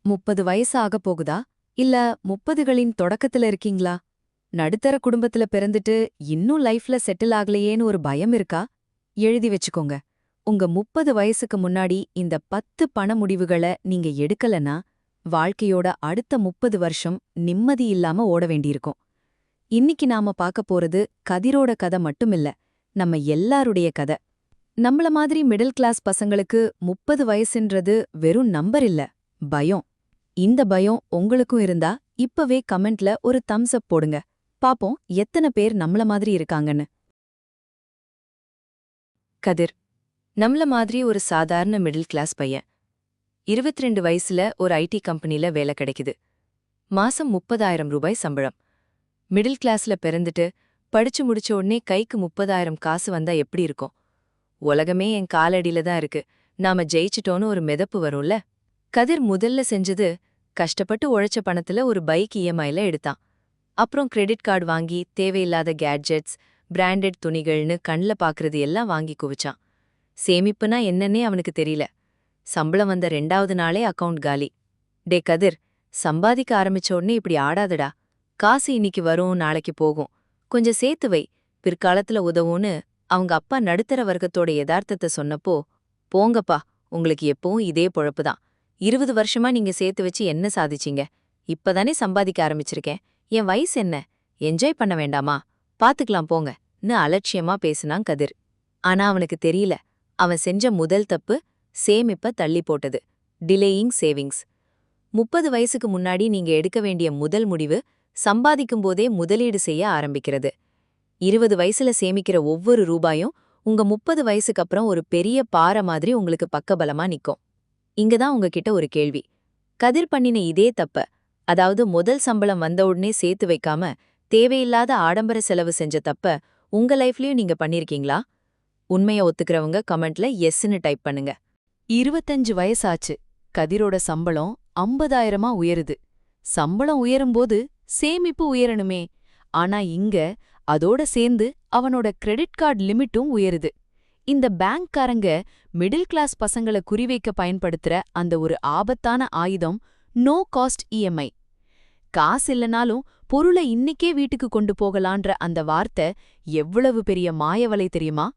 30 வயசு ஆகப் போகுதா? இல்ல 30களின் தொடக்கத்துல இருக்கீங்களா? நடுத்தர குடும்பத்துல பிறந்துட்டு இன்னும் லைஃப்ல செட்டில் ஆகலையேன்னு ஒரு பயம் இருக்கா? எழுதி வச்சுக்கோங்க. உங்க 30 வயசுக்கு முன்னாடி இந்த 10 பண முடிவுகள நீங்க எடுக்கலனா, வாழ்க்கையோட அடுத்த 30 வருஷம் நிம்மதி இல்லாம ஓட வேண்டியிருக்கும். இன்னிக்கு நாம பார்க்க போறது கதிரோட கதை மட்டுமில்ல, நம்ம எல்லாருடைய கதை. நம்மள மாதிரி மிடில் கிளாஸ் பசங்களுக்கு 30 வயசுன்றது வெறும் நம்பர் இல்ல, பயம். இந்த பயம் உங்களுக்கும் இருந்தா இப்பவே கமெண்ட்ல ஒரு தம்ஸ் அப் போடுங்க. பாப்போம் எத்தனை பேர் நம்மள மாதிரி இருக்காங்கன்னு. கதிர் நம்மள மாதிரி ஒரு சாதாரண மிடில் கிளாஸ் பையன். 22 வயசுல ஒரு ஐடி கம்பெனில வேலை கிடைக்குது. மாசம் 30,000 ரூபாய் சம்பளம். மிடில் கிளாஸ்ல பிறந்துட்டு படிச்சு முடிச்ச உடனே கைக்கு 30,000 காசு வந்தா எப்படி இருக்கும்? உலகமே என் காலடியில தான் இருக்கு, நாம ஜெயிச்சிட்டோன்னு ஒரு மிதப்பு வரும்ல. கதிர் முதல்ல செஞ்சது, கஷ்டப்பட்டு உழைச்ச பணத்துல ஒரு பைக் இஎம்ஐல எடுத்தான். அப்புறம் கிரெடிட் கார்டு வாங்கி தேவையில்லாத கேட்ஜெட்ஸ், பிராண்டட் துணிகள்னு கண்ல பாக்குறது எல்லாம் வாங்கி குவிச்சான். சேமிப்புனா என்னன்னே அவனுக்கு தெரியல. சம்பளம் வந்த 2வது நாளே அக்கவுண்ட் காலி. டே கதிர், சம்பாதிக்க ஆரம்பிச்ச உடனே இப்படி ஆடாதடா. காசு இன்னைக்கு வரும், நாளைக்கு போகும். கொஞ்சம் சேர்த்து வை, பிற்காலத்துல உதவும்னு அவங்க அப்பா நடுத்தர வர்க்கத்தோட யதார்த்தத்தை சொன்னப்போ, போங்கப்பா, உங்களுக்கு எப்பவும் இதே பொழப்புதான். 20 வருஷமா நீங்க சேர்த்து வச்சு என்ன சாதிச்சீங்க? இப்பதானே சம்பாதிக்க ஆரம்பிச்சிருக்கேன். என் வயசு என்ன? என்ஜாய் பண்ண வேண்டாமா? பாத்துக்கலாம் போங்கன்னு அலட்சியமா பேசினான் கதிர். ஆனா அவனுக்கு தெரியல, அவன் செஞ்ச முதல் தப்பு சேமிப்ப தள்ளி போட்டது. Delaying savings. 30 வயசுக்கு முன்னாடி நீங்க எடுக்க வேண்டிய முதல் முடிவு, சம்பாதிக்கும் போதே முதலீடு செய்ய ஆரம்பிக்கிறது. 20 வயசுல சேமிக்கிற ஒவ்வொரு ரூபாயும் உங்க 30 வயசுக்கு அப்புறம் ஒரு பெரிய பாறை மாதிரி உங்களுக்கு பக்கபலமா நிக்கும். இங்கதான் உங்ககிட்ட ஒரு கேள்வி. கதிர் பண்ணின இதே தப்ப, அதாவது முதல் சம்பளம் வந்த உடனே சேர்த்து வைக்காம தேவையில்லாத ஆடம்பர செலவு செஞ்ச தப்ப உங்க லைஃப்லயும் நீங்க பண்ணிருக்கீங்களா? உண்மைய ஒத்துக்கிறவங்க கமெண்ட்ல எஸ்ன்னு டைப் பண்ணுங்க. 25 வயசாச்சு. கதிரோட சம்பளம் 50,000 உயருது. சம்பளம் உயரும்போது சேமிப்பு உயரணுமே. ஆனா இங்க அதோட சேர்ந்து அவனோட கிரெடிட் கார்டு லிமிட்டும் உயருது. இந்த பேங்க்காரங்க மிடில் கிளாஸ் பசங்களை குறிவைக்க பயன்படுத்துற அந்த ஒரு ஆபத்தான ஆயுதம் நோ காஸ்ட் இஎம்ஐ. காசு இல்லனாலும் பொருளை இன்னிக்கே வீட்டுக்கு கொண்டு போகலான்ற அந்த வார்த்தை எவ்வளவு பெரிய மாயவலை தெரியுமா?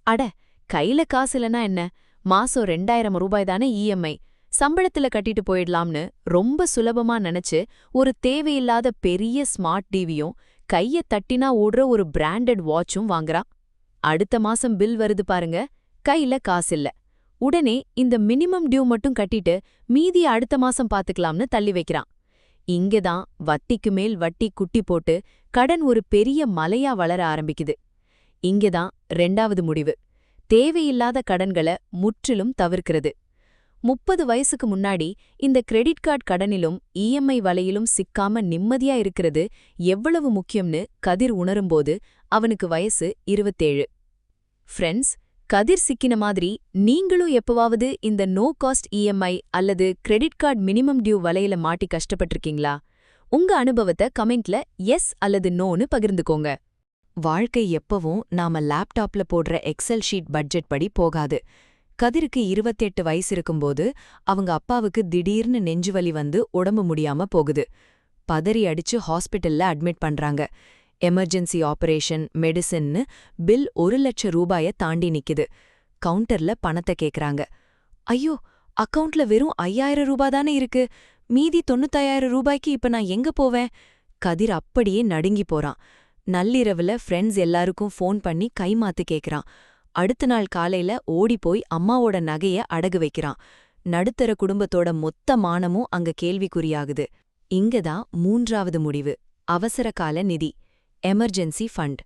அட, கையில காசு இல்லனா என்ன, மாசம் 2,000 ரூபாய் தானே இஎம்ஐ, சம்பளத்துல கட்டிட்டு போயிடலாம்னு ரொம்ப சுலபமா நினைச்சு ஒரு தேவையில்லாத பெரிய ஸ்மார்ட் டிவியும் கைய தட்டினா ஓடுற ஒரு பிராண்டட் வாட்சும் வாங்குறான். அடுத்த மாசம் பில் வருது பாருங்க, கையில காசில்ல. உடனே இந்த மினிமம் டியூ மட்டும் கட்டிட்டு மீதிய அடுத்த மாசம் பாத்துக்கலாம்னு தள்ளி வைக்கிறான். இங்கதான் வட்டிக்கு மேல் வட்டி குட்டி போட்டு கடன் ஒரு பெரிய மலையா வளர ஆரம்பிக்குது. இங்கதான் 2வது முடிவு, தேவையில்லாத கடன்களை முற்றிலும் தவிர்க்கிறது. 30 வயசுக்கு முன்னாடி இந்த கிரெடிட் கார்டு கடனிலும் இஎம்ஐ வலையிலும் சிக்காம நிம்மதியா இருக்கிறது எவ்வளவு முக்கியம்னு கதிர் உணரும்போது அவனுக்கு வயசு 27. ஃப்ரெண்ட்ஸ், கதிர் சிக்கின மாதிரி நீங்களும் எப்பவாவது இந்த நோ காஸ்ட் இஎம்ஐ அல்லது கிரெடிட் கார்டு மினிமம் டியூ வலையில மாட்டி கஷ்டப்பட்டிருக்கீங்களா? உங்க அனுபவத்தை கமெண்ட்ல எஸ் அல்லது நோன்னு பகிர்ந்துக்கோங்க. வாழ்க்கை எப்பவும் நாம லேப்டாப்ல போடுற எக்ஸல் ஷீட் பட்ஜெட் படி போகாது. கதிருக்கு 28 வயசு இருக்கும்போது அவங்க அப்பாவுக்கு திடீர்னு நெஞ்சுவலி வந்து உடம்பு முடியாம போகுது. பதறி அடிச்சு ஹாஸ்பிட்டல்ல அட்மிட் பண்றாங்க. எமர்ஜென்சி ஆபரேஷன், மெடிசின்னு பில் 1,00,000 ரூபாய தாண்டி நிக்குது. கவுண்டர்ல பணத்தை கேக்குறாங்க. ஐயோ, அக்கவுண்ட்ல வெறும் 5,000 ரூபாய் தானே இருக்கு, மீதி 95,000 ரூபாய்க்கு இப்ப நான் எங்க போவேன்? கதிர் அப்படியே நடுங்கி போறான். நள்ளிரவுல ஃப்ரெண்ட்ஸ் எல்லாருக்கும் ஃபோன் பண்ணி கைமாத்து கேக்குறான். அடுத்த நாள் காலையில ஓடிப்போய் அம்மாவோட நகைய அடகு வைக்கிறான். நடுத்தர குடும்பத்தோட மொத்த மானமும் அங்க கேள்விக்குறியாகுது. இங்கதான் 3வது முடிவு, அவசரகால நிதி, எமர்ஜென்சி ஃபண்ட்.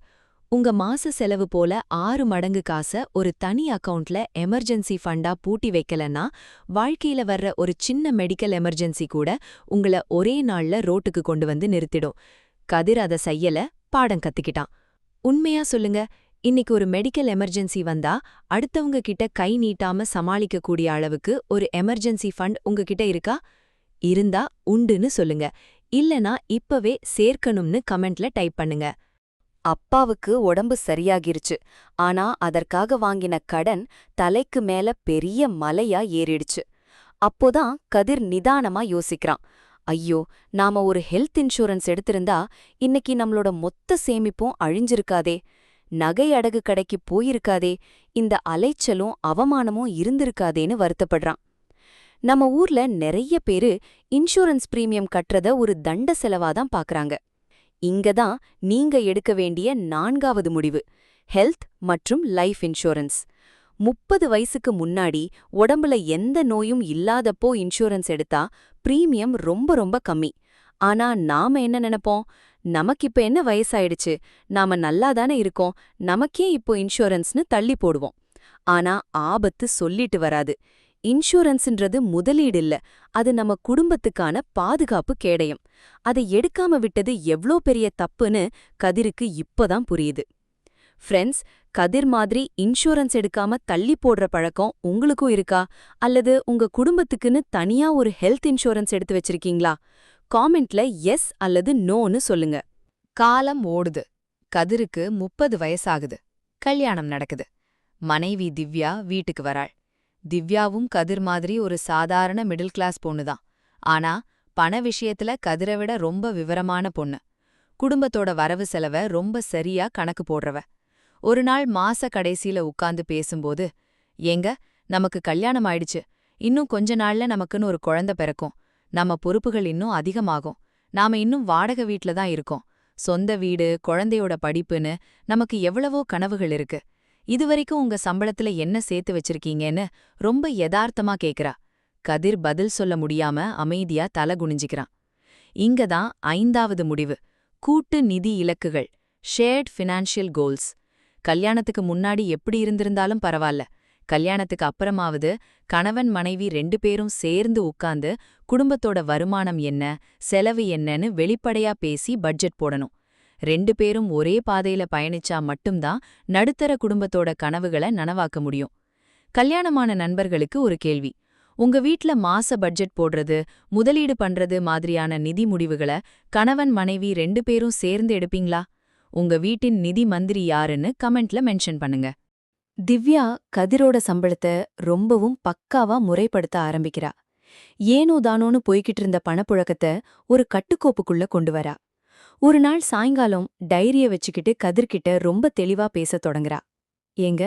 உங்க மாச செலவு போல 6 மடங்கு காச ஒரு தனி அக்கவுண்ட்ல எமர்ஜென்சி ஃபண்டா பூட்டி வைக்கலன்னா, வாழ்க்கையில வர்ற ஒரு சின்ன மெடிக்கல் எமர்ஜென்சி கூட உங்கள ஒரே நாள்ல ரோட்டுக்கு கொண்டு வந்து நிறுத்திடும். கதிர் அத செய்யல, பாடம் கத்துக்கிட்டான். உண்மையா சொல்லுங்க, இன்னைக்கு ஒரு மெடிக்கல் எமர்ஜென்சி வந்தா அடுத்தவங்க கிட்ட கை நீட்டாம சமாளிக்க கூடிய அளவுக்கு ஒரு எமர்ஜென்சி ஃபண்ட் உங்ககிட்ட இருக்கா? இருந்தா உண்டுன்னு சொல்லுங்க, இல்லனா இப்பவே சேர்க்கணும்னு கமெண்ட்ல டைப் பண்ணுங்க. அப்பாவுக்கு உடம்பு சரியாகிருச்சு, ஆனா அதற்காக வாங்கின கடன் தலைக்கு மேல பெரிய மலையா ஏறிடுச்சு. அப்போதான் கதிர் நிதானமா யோசிக்கிறான். ஐயோ, நாம ஒரு ஹெல்த் இன்சூரன்ஸ் எடுத்திருந்தா இன்னைக்கு நம்மளோட மொத்த சேமிப்பும் அழிஞ்சிருக்காதே, நகை அடகு கடைக்கு போயிருக்காதே, இந்த அலைச்சலும் அவமானமும் இருந்திருக்காதேன்னு வருத்தப்படுறான். நம்ம ஊர்ல நிறைய பேரு இன்சூரன்ஸ் பிரீமியம் கட்டுறத ஒரு தண்ட செலவாதான் பாக்குறாங்க. இங்கதான் நீங்க எடுக்க வேண்டிய 4வது முடிவு, ஹெல்த் மற்றும் லைஃப் இன்சூரன்ஸ். 30 வயசுக்கு முன்னாடி உடம்புல எந்த நோயும் இல்லாதப்போ இன்சூரன்ஸ் எடுத்தா பிரீமியம் ரொம்ப ரொம்ப கம்மி. ஆனா நாம என்ன நினைப்போம், நமக்கு இப்ப என்ன வயசாயிடுச்சு, நாம நல்லாதானே இருக்கோம், நமக்கே இப்போ இன்சூரன்ஸ்னு தள்ளி போடுவோம். ஆனா ஆபத்து சொல்லிட்டு வராது. இன்சூரன்ஸ்ன்றது முதலீடு இல்ல, அது நம்ம குடும்பத்துக்கான பாதுகாப்பு கேடயம். அதை எடுக்காம விட்டது எவ்ளோ பெரிய தப்புன்னு கதிருக்கு இப்பதான் புரியுது. ஃப்ரெண்ட்ஸ், கதிர் மாதிரி இன்சூரன்ஸ் எடுக்காம தள்ளி போடுற பழக்கம் உங்களுக்கும் இருக்கா? அல்லது உங்க குடும்பத்துக்குன்னு தனியா ஒரு ஹெல்த் இன்சூரன்ஸ் எடுத்து வச்சிருக்கீங்களா? காமெண்ட்ல எஸ் அல்லது நோன்னு சொல்லுங்க. காலம் ஓடுது. கதிருக்கு 30 வயசாகுது. கல்யாணம் நடக்குது. மனைவி திவ்யா வீட்டுக்கு வராள். திவ்யாவும் கதிர் மாதிரி ஒரு சாதாரண மிடில் கிளாஸ் பொண்ணுதான். ஆனா பண விஷயத்துல கதிரை விட ரொம்ப விவரமான பொண்ணு. குடும்பத்தோட வரவு செலவ ரொம்ப சரியா கணக்கு போடுறவ. ஒரு நாள் மாச கடைசியில உட்கார்ந்து பேசும்போது, ஏங்க, நமக்கு கல்யாணம் ஆயிடுச்சு, இன்னும் கொஞ்ச நாள்ல நமக்குன்னு ஒரு குழந்தை பிறக்கும், நம்ம பொறுப்புகள் இன்னும் அதிகமாகும், நாம இன்னும் வாடகை வீட்ல தான் இருக்கோம், சொந்த வீடு, குழந்தையோட படிப்புன்னு நமக்கு எவ்வளவோ கனவுகள் இருக்கு, இதுவரைக்கும் உங்க சம்பளத்துல என்ன சேர்த்து வச்சிருக்கீங்கன்னு ரொம்ப யதார்த்தமா கேக்குறா. கதிர் பதில் சொல்ல முடியாம அமைதியா தலை குனிஞ்சிக்கிறான். இங்கதான் 5வது முடிவு, கூட்டு நிதி இலக்குகள், ஷேர்ட் ஃபினான்ஷியல் கோல்ஸ். கல்யாணத்துக்கு முன்னாடி எப்படி இருந்திருந்தாலும் பரவாயில்ல, கல்யாணத்துக்கு அப்புறமாவது கணவன் மனைவி 2 பேரும் சேர்ந்து உட்கார்ந்து குடும்பத்தோட வருமானம் என்ன, செலவு என்னன்னு வெளிப்படையா பேசி பட்ஜெட் போடணும். 2 பேரும் ஒரே பாதையில பயணிச்சா மட்டும்தான் நடுத்தர குடும்பத்தோட கனவுகளை நனவாக்க முடியும். கல்யாணமான நண்பர்களுக்கு ஒரு கேள்வி. உங்க வீட்ல மாச பட்ஜெட் போடுறது, முதலீடு பண்றது மாதிரியான நிதி முடிவுகளை கணவன் மனைவி 2 பேரும் சேர்ந்து எடுப்பீங்களா? உங்க வீட்டின் நிதி மந்திரி யாருன்னு கமெண்ட்ல மென்ஷன் பண்ணுங்க. திவ்யா கதிரோட சம்பளத்தை ரொம்பவும் பக்காவா முறைப்படுத்த ஆரம்பிக்கிறா. ஏனோ தானோன்னு போய்கிட்டு இருந்த பணப்புழக்கத்தை ஒரு கட்டுக்கோப்புக்குள்ள கொண்டு வரா. ஒரு நாள் சாயங்காலம் டைரிய வச்சுக்கிட்டு கதிர்கிட்ட ரொம்ப தெளிவா பேசத் தொடங்குறா. ஏங்க,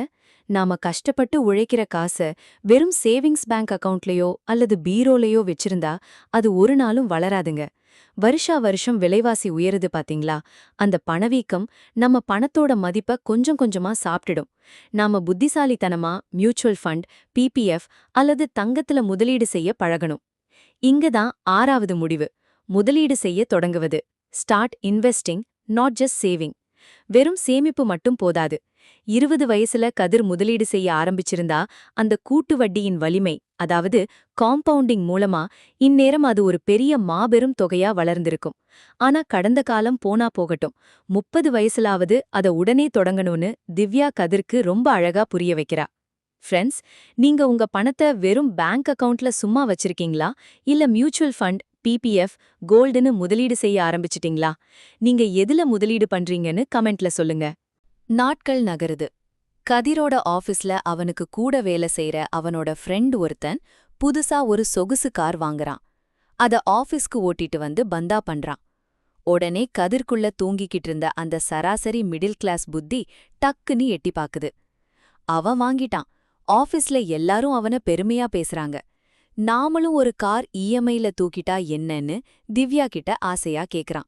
நாம கஷ்டப்பட்டு உழைக்கிற காச வெறும் சேவிங்ஸ் பேங்க் அக்கவுண்ட்லயோ அல்லது பீரோலயோ வச்சிருந்தா அது ஒரு நாளும் வளராதுங்க. வருஷா வருஷம் விலைவாசி உயருது பாத்தீங்களா, அந்த பணவீக்கம் நம்ம பணத்தோட மதிப்ப கொஞ்சம் கொஞ்சமா சாப்பிட்டுடும். நாம புத்திசாலித்தனமா மியூச்சுவல் ஃபண்ட், பிபிஎஃப் அல்லது தங்கத்துல முதலீடு செய்ய பழகணும். இங்கதான் 6வது முடிவு, முதலீடு செய்ய தொடங்குவது. Start investing, not just saving. வெறும் சேமிப்பு மட்டும் போதாது. 20 வயசுல கதிர் முதலீடு செய்ய ஆரம்பிச்சிருந்தா அந்த கூட்டு வட்டியின் வலிமை, அதாவது காம்பவுண்டிங் மூலமா இந்நேரம் அது ஒரு பெரிய மாபெரும் தொகையா வளர்ந்திருக்கும். ஆனா கடந்த காலம் போனா போகட்டும், 30 வயசுலாவது அத உடனே தொடங்கணும்னு திவ்யா கதிர்க்கு ரொம்ப அழகா புரிய வைக்கிறா. ஃப்ரெண்ட்ஸ், நீங்க உங்க பணத்தை வெறும் பேங்க் அக்கவுண்ட்ல சும்மா வச்சிருக்கீங்களா, இல்ல மியூச்சுவல் ஃபண்ட், பிபிஎஃப், கோல்டுன்னு முதலீடு செய்ய ஆரம்பிச்சிட்டீங்களா? நீங்க எதுல முதலீடு பண்றீங்கன்னு கமெண்ட்ல சொல்லுங்க. நாட்கள் நகருது. கதிரோட ஆபீஸ்ல அவனுக்கு கூட வேலை செய்யற அவனோட ஃப்ரெண்ட் ஒருத்தன் புதுசா ஒரு சொகுசு கார் வாங்குறான். அத ஆபீஸ்க்கு ஓட்டிட்டு வந்து பந்தா பண்றான். உடனே கதிர்க்குள்ள தூங்கிக்கிட்டு இருந்த அந்த சராசரி மிடில் கிளாஸ் புத்தி டக்குன்னு எட்டி பாக்குது. அவன் வாங்கிட்டான். ஆபீஸ்ல எல்லாரும் அவன பெருமையா பேசுறாங்க. நாமளும் ஒரு கார் இஎம்ஐல தூக்கிட்டா என்னன்னு திவ்யா கிட்ட ஆசையா கேக்குறான்.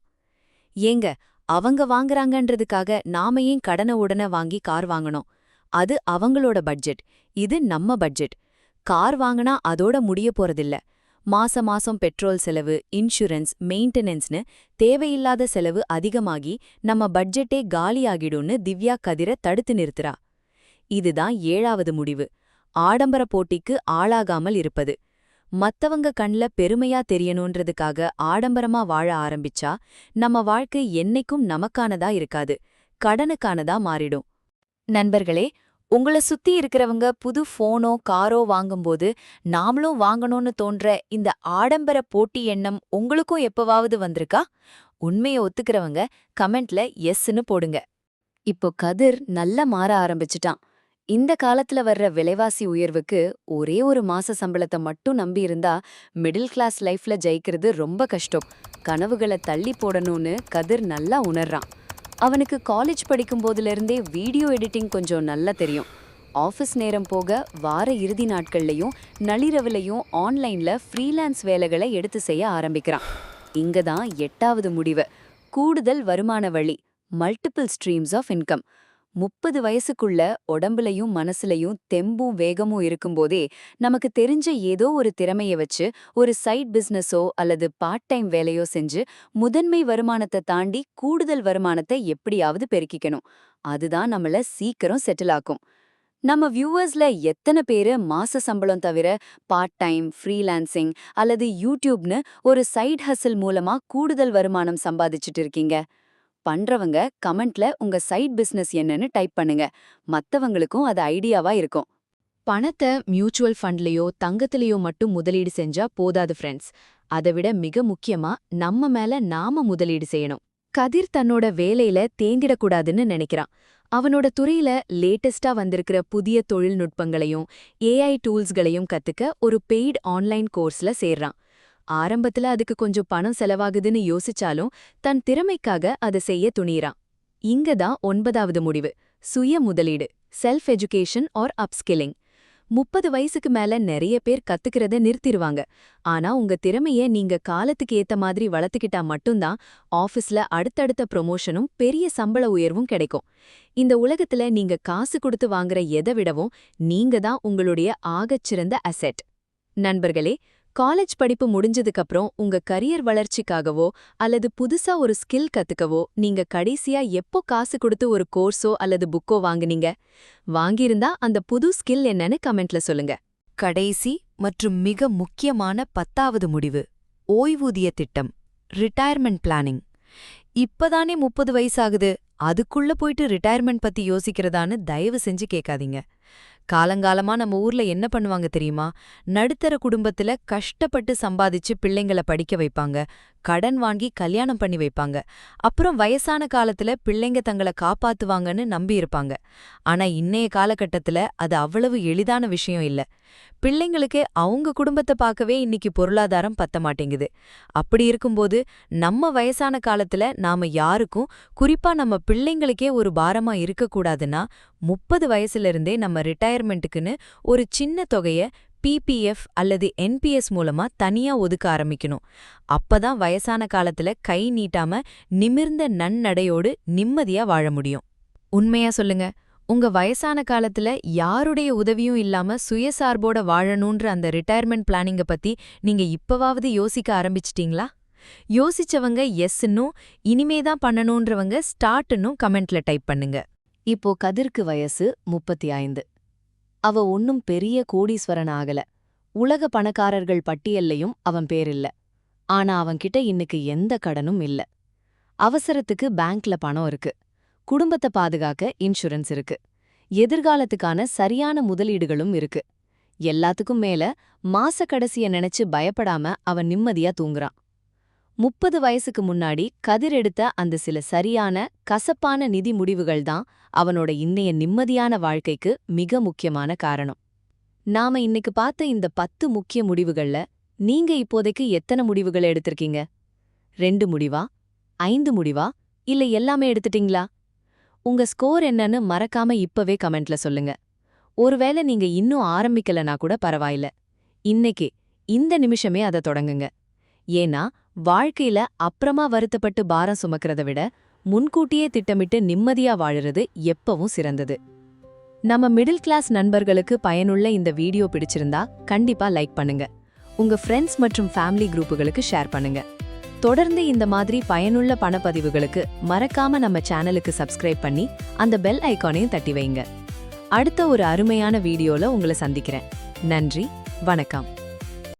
ஏங்க, அவங்க வாங்குறாங்கன்றதுக்காக நாம ஏன் கடனை உடனே வாங்கி கார் வாங்கணும்? அது அவங்களோட பட்ஜெட், இது நம்ம பட்ஜெட். கார் வாங்கினா அதோட முடிய போறதில்ல. மாச மாசம் பெட்ரோல் செலவு, இன்சூரன்ஸ், மெயின்டெனன்ஸ்னு தேவையில்லாத செலவு அதிகமாகி நம்ம பட்ஜெட்டே காலியாகிடும்னு திவ்யா கதிரை தடுத்து நிறுத்துறா. இதுதான் 7வது முடிவு, ஆடம்பர போட்டிக்கு ஆளாகாமல் இருப்பது. மத்தவங்க கண்ல பெருமையா தெரியணுன்றதுக்காக ஆடம்பரமா வாழ ஆரம்பிச்சா நம்ம வாழ்க்கை என்னைக்கும் நமக்கானதா இருக்காது, கடனுக்கானதா மாறிடும். நண்பர்களே, உங்கள சுத்தி இருக்கிறவங்க புது போனோ காரோ வாங்கும்போது நாமளும் வாங்கணும்னு தோன்ற இந்த ஆடம்பர போட்டி எண்ணம் உங்களுக்கும் எப்பவாவது வந்திருக்கா? உண்மையை ஒத்துக்கிறவங்க கமெண்ட்ல எஸ்ன்னு போடுங்க. இப்போ கதிர் நல்லா மாற ஆரம்பிச்சிட்டான். இந்த காலத்துல வர்ற விலைவாசி உயர்வுக்கு ஒரே ஒரு மாச சம்பளத்தை மட்டும் நம்பி இருந்தா மிடில் கிளாஸ் லைஃப்ல ஜெயிக்கிறது ரொம்ப கஷ்டம். கனவுகளை தள்ளி போடணும்னு கதிர் நல்லா உணர்றான். அவனுக்கு காலேஜ் படிக்கும் போதிலிருந்தே வீடியோ எடிட்டிங் கொஞ்சம் நல்லா தெரியும். ஆஃபீஸ் நேரம் போக வார இறுதி நாட்கள்லையும் நள்ளிரவுலையும் ஆன்லைன்ல ஃப்ரீலான்ஸ் வேலைகளை எடுத்து செய்ய ஆரம்பிக்கிறான். இங்க தான் 8வது முடிவு, கூடுதல் வருமான வழி, மல்டிபிள் ஸ்ட்ரீம்ஸ் ஆஃப் இன்கம். 30 வயசுக்குள்ள உடம்புலையும் மனசுலையும் தெம்பும் வேகமும் இருக்கும்போதே நமக்கு தெரிஞ்ச ஏதோ ஒரு திறமைய வச்சு ஒரு சைட் பிசினஸோ அல்லது பார்ட் டைம் வேலையோ செஞ்சு முதன்மை வருமானத்தை தாண்டி கூடுதல் வருமானத்தை எப்படியாவது பெருக்கிக்கணும். அதுதான் நம்மள சீக்கிரம் செட்டில் ஆக்கும். நம்ம வியூவர்ஸ்ல எத்தனை பேரு மாச சம்பளம் தவிர பார்ட் டைம், ஃப்ரீலான்சிங் அல்லது யூடியூப்னு ஒரு சைட் ஹசில் மூலமா கூடுதல் வருமானம் சம்பாதிச்சுட்டு இருக்கீங்க? பண்றவங்க கமெண்ட்ல உங்க சைட் பிசினஸ் என்னன்னு டைப் பண்ணுங்க. மத்தவங்களுக்கும் அது ஐடியாவா இருக்கும். பணத்தை மியூச்சுவல் ஃபண்ட்லயோ தங்கத்திலயோ மட்டும் முதலீடு செஞ்சா போதாது ஃப்ரெண்ட்ஸ். அதை விட மிக முக்கியமா நம்ம மேல நாம முதலீடு செய்யணும். கதிர் தன்னோட வேலையில தேங்கிடக்கூடாதுன்னு நினைக்கிறான். அவனோட துறையில லேட்டஸ்டா வந்திருக்கிற புதிய தொழில்நுட்பங்களையும் ஏஐ டூல்ஸ்களையும் கத்துக்க ஒரு பெய்ட் ஆன்லைன் கோர்ஸ்ல சேர்றான். ஆரம்பத்துல அதுக்கு கொஞ்சம் பணம் செலவாகுதுன்னு யோசிச்சாலும் தன் திறமைக்காக அதை செய்ய துணியறான். இங்க தான் 9வது முடிவு, சுய முதலீடு, செல்ஃப் எஜுகேஷன் ஆர் அப்ஸ்கில்லிங். 30 வயசுக்கு மேல நிறைய பேர் கத்துக்கிறத நிறுத்திடுவாங்க. ஆனா உங்க திறமைய நீங்க காலத்துக்கு ஏத்த மாதிரி வளர்த்துக்கிட்டா மட்டும்தான் ஆஃபீஸ்ல அடுத்தடுத்த ப்ரொமோஷனும் பெரிய சம்பள உயர்வும் கிடைக்கும். இந்த உலகத்துல நீங்க காசு கொடுத்து வாங்குற எதை விடவும் நீங்க தான் உங்களுடைய ஆகச்சிறந்த அசெட். நண்பர்களே, காலேஜ் படிப்பு முடிஞ்சதுக்கப்புறம் உங்க கரியர் வளர்ச்சிக்காகவோ அல்லது புதுசா ஒரு ஸ்கில் கத்துக்கவோ நீங்க கடைசியா எப்போ காசு கொடுத்து ஒரு கோர்ஸோ அல்லது புக்கோ வாங்குனீங்க? வாங்கியிருந்தா அந்த புது ஸ்கில் என்னன்னு கமெண்ட்ல சொல்லுங்க. கடைசி மற்றும் மிக முக்கியமான 10வது முடிவு, ஓய்வூதிய திட்டம், ரிட்டையர்மெண்ட் பிளானிங். இப்பதானே 30 வயசாகுது, அதுக்குள்ள போயிட்டு ரிட்டையர்மெண்ட் பத்தி யோசிக்கிறதான்னு தயவு செஞ்சு கேட்காதீங்க. காலங்காலமா நம்ம ஊர்ல என்ன பண்ணுவாங்க தெரியுமா? நடுத்தர குடும்பத்துல கஷ்டப்பட்டு சம்பாதிச்சு பிள்ளைங்கள படிக்க வைப்பாங்க, கடன் வாங்கி கல்யாணம் பண்ணி வைப்பாங்க. அப்புறம் வயசான காலத்துல பிள்ளைங்க தங்கள காப்பாத்துவாங்கன்னு நம்பி இருப்பாங்க. ஆனா இன்னைய காலகட்டத்துல அது அவ்வளவு எளிதான விஷயம் இல்ல. பிள்ளைங்களுக்கு அவங்க குடும்பத்தை பார்க்கவே இன்னைக்கு பொருளாதாரம் பத்த மாட்டேங்குது. அப்படி இருக்கும்போது நம்ம வயசான காலத்துல நாம யாருக்கும், குறிப்பா நம்ம பிள்ளைங்களுக்கே ஒரு பாரமா இருக்கக்கூடாதுன்னா 30 வயசுல இருந்தே நம்ம ரிட்டையர்மெண்ட்டுக்குன்னு ஒரு சின்ன தொகைய பிபிஎஃப் அல்லது என்பிஎஸ் மூலமா தனியா ஒதுக்க ஆரம்பிக்கணும். அப்பதான் வயசான காலத்துல கை நீட்டாம நிமிர்ந்த நன்னடையோடு நிம்மதியா வாழ முடியும். உண்மையா சொல்லுங்க, உங்க வயசான காலத்துல யாருடைய உதவியும் இல்லாம சுயசார்போட வாழணுன்ற அந்த ரிட்டையர்மெண்ட் பிளானிங்க பத்தி நீங்க இப்பவாவது யோசிக்க ஆரம்பிச்சிட்டீங்களா? யோசிச்சவங்க எஸ்ன்னும் இனிமேதான் பண்ணணுன்றவங்க ஸ்டார்ட்னும் கமெண்ட்ல டைப் பண்ணுங்க. இப்போ கதிர்க்கு வயசு 35. அவ ஒன்னும் பெரிய கோடீஸ்வரன் ஆகல. உலக பணக்காரர்கள் பட்டியல்லையும் அவன் பேரில்ல. ஆனா அவன்கிட்ட இன்னைக்கு எந்த கடனும் இல்ல. அவசரத்துக்கு பேங்க்ல பணம் இருக்கு. குடும்பத்தை பாதுகாக்க இன்சூரன்ஸ் இருக்கு. எதிர்காலத்துக்கான சரியான முதலீடுகளும் இருக்கு. எல்லாத்துக்கும் மேல மாச கடைசிய நினைச்சு பயப்படாம அவன் நிம்மதியா தூங்குறான். 30 வயசுக்கு முன்னாடி கதிர் எடுத்த அந்த சில சரியான கசப்பான நிதி முடிவுகள் தான் அவனோட இன்னைய நிம்மதியான வாழ்க்கைக்கு மிக முக்கியமான காரணம். நாம இன்னைக்கு பார்த்த இந்த 10 முக்கிய முடிவுகள்ல நீங்க இப்போதைக்கு எத்தனை முடிவுகளை எடுத்திருக்கீங்க? 2 முடிவா, 5 முடிவா, இல்ல எல்லாமே எடுத்துட்டீங்களா? உங்க ஸ்கோர் என்னன்னு மறக்காம இப்பவே கமெண்ட்ல சொல்லுங்க. ஒருவேளை நீங்க இன்னும் ஆரம்பிக்கலனா கூட பரவாயில்ல. இன்னைக்கு இந்த நிமிஷமே அதை தொடங்குங்க. ஏன்னா வாழ்க்கையில அப்புறமா வருத்தப்பட்டு பாரம் சுமக்கிறத விட முன்கூட்டியே திட்டமிட்டு நிம்மதியா வாழுறது எப்பவும் சிறந்தது. நம்ம மிடில் கிளாஸ் நண்பர்களுக்கு பயனுள்ள இந்த வீடியோ பிடிச்சிருந்தா கண்டிப்பா லைக் பண்ணுங்க. உங்க ஃப்ரெண்ட்ஸ் மற்றும் ஃபேமிலி குரூப்புகளுக்கு ஷேர் பண்ணுங்க. தொடர்ந்து இந்த மாதிரி பயனுள்ள பணப்பதிவுகளுக்கு மறக்காம நம்ம சேனலுக்கு சப்ஸ்கிரைப் பண்ணி அந்த பெல் ஐகானையும் தட்டி வைங்க. அடுத்த ஒரு அருமையான வீடியோல உங்களை சந்திக்கிறேன். நன்றி, வணக்கம்.